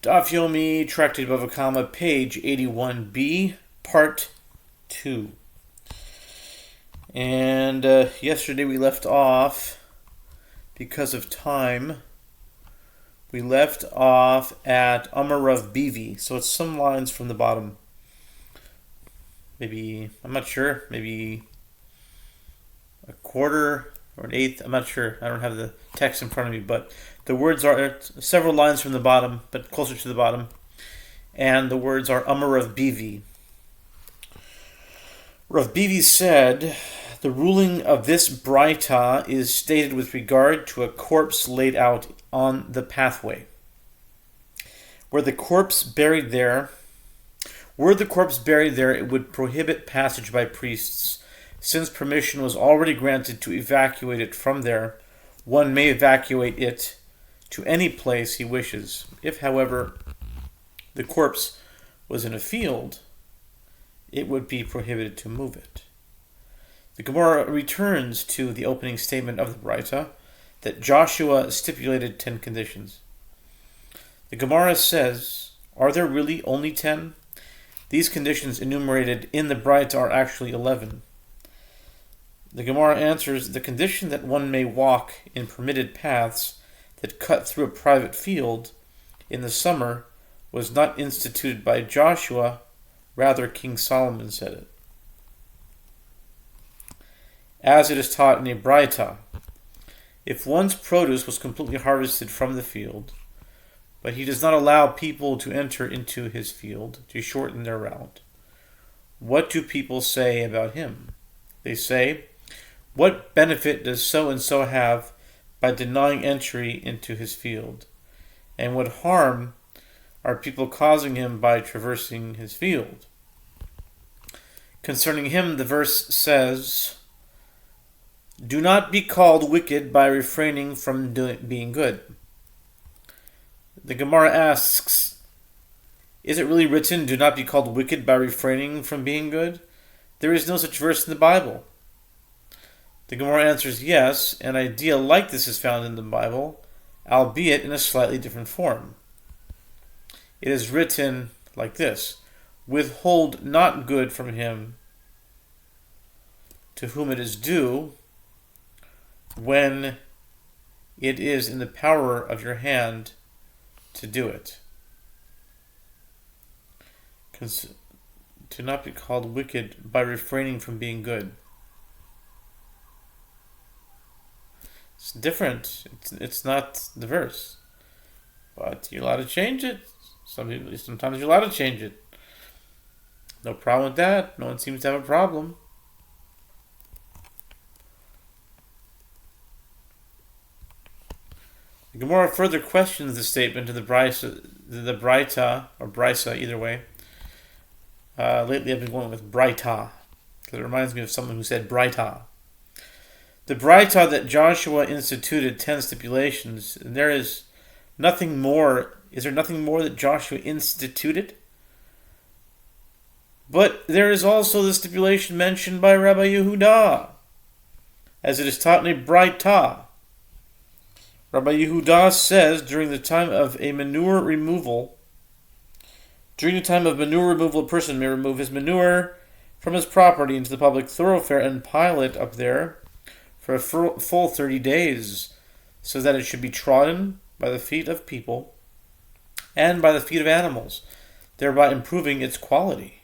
Daf Yomi, Tractate Bava, page 81b, part 2. And yesterday we left off, because of time, we left off at Amarav Bivi. So it's some lines from the bottom. Maybe, I'm not sure, maybe a quarter or an eighth. I'm not sure. I don't have the text in front of me, but the words are several lines from the bottom, but closer to the bottom. And the words are Amarav Bivi. Rav Bivi said, the ruling of this Braita is stated with regard to a corpse laid out on the pathway. Were the corpse buried there, it would prohibit passage by priests. Since permission was already granted to evacuate it from there, one may evacuate it to any place he wishes. If, however, the corpse was in a field, it would be prohibited to move it. The Gemara returns to the opening statement of the Braita that Joshua stipulated 10 conditions. The Gemara says, are there really only 10? These conditions enumerated in the Braita are actually 11. The Gemara answers, the condition that one may walk in permitted paths that cut through a private field in the summer was not instituted by Joshua, rather King Solomon said it. As it is taught in a Braita, if one's produce was completely harvested from the field, but he does not allow people to enter into his field to shorten their route, what do people say about him? They say, what benefit does so-and-so have by denying entry into his field? And what harm are people causing him by traversing his field? Concerning him, the verse says, do not be called wicked by refraining from being good. The Gemara asks, is it really written, do not be called wicked by refraining from being good? There is no such verse in the Bible. The Gemara answers, yes, an idea like this is found in the Bible, albeit in a slightly different form. It is written like this, withhold not good from him to whom it is due, when it is in the power of your hand to do it. To not be called wicked by refraining from being good. It's different. It's not the verse. But you're allowed to change it. Sometimes you're allowed to change it. No problem with that. No one seems to have a problem. The Gemara further questions the statement of the Braita, or Brisa, either way. Lately I've been going with Braita, because it reminds me of someone who said Braita. The Braita that Joshua instituted 10 stipulations, and there is nothing more. Is there nothing more that Joshua instituted? But there is also the stipulation mentioned by Rabbi Yehuda, as it is taught in a Braita. Rabbi Yehuda says during the time of manure removal, a person may remove his manure from his property into the public thoroughfare and pile it up there for a full 30 days, so that it should be trodden by the feet of people and by the feet of animals, thereby improving its quality,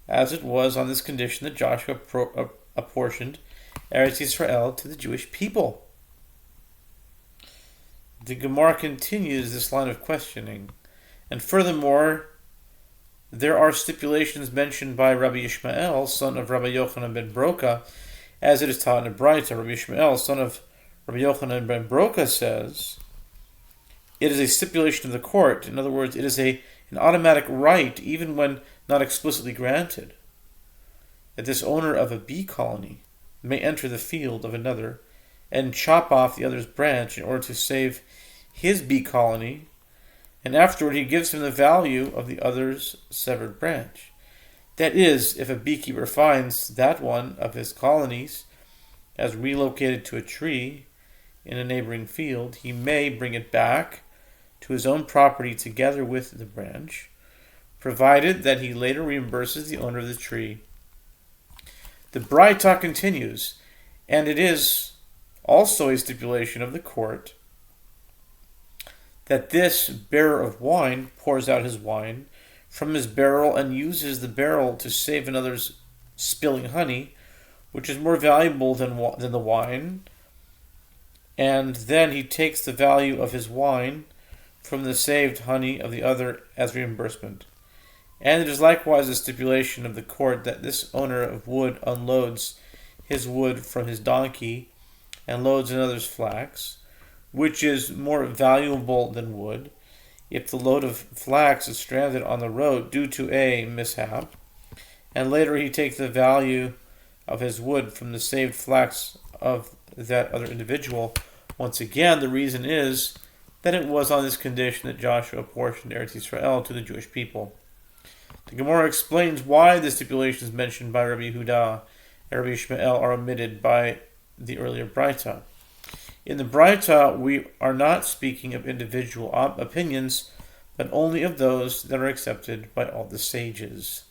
as it was on this condition that Joshua apportioned Eretz Yisrael to the Jewish people. The Gemara continues this line of questioning, and furthermore, there are stipulations mentioned by Rabbi Yishmael, son of Rabbi Yochanan ben Broka, as it is taught in a Braita. Rabbi Yishmael, son of Rabbi Yochanan ben Broka, says, it is a stipulation of the court. In other words, it is an automatic right, even when not explicitly granted, that this owner of a bee colony may enter the field of another and chop off the other's branch in order to save his bee colony, and afterward he gives him the value of the other's severed branch. That is, if a beekeeper finds that one of his colonies has relocated to a tree in a neighboring field, he may bring it back to his own property together with the branch, provided that he later reimburses the owner of the tree. The Braita continues, and it is also a stipulation of the court that this bearer of wine pours out his wine from his barrel and uses the barrel to save another's spilling honey, which is more valuable than the wine, and then he takes the value of his wine from the saved honey of the other as reimbursement. And it is likewise a stipulation of the court that this owner of wood unloads his wood from his donkey and loads another's flax, which is more valuable than wood, if the load of flax is stranded on the road due to a mishap, and later he takes the value of his wood from the saved flax of that other individual. Once again, the reason is that it was on this condition that Joshua apportioned Eretz Yisrael to the Jewish people. The Gemara explains why the stipulations mentioned by Rabbi Yehuda and Rabbi Ishmael are omitted by the earlier Braita. In the Braita, we are not speaking of individual opinions, but only of those that are accepted by all the sages.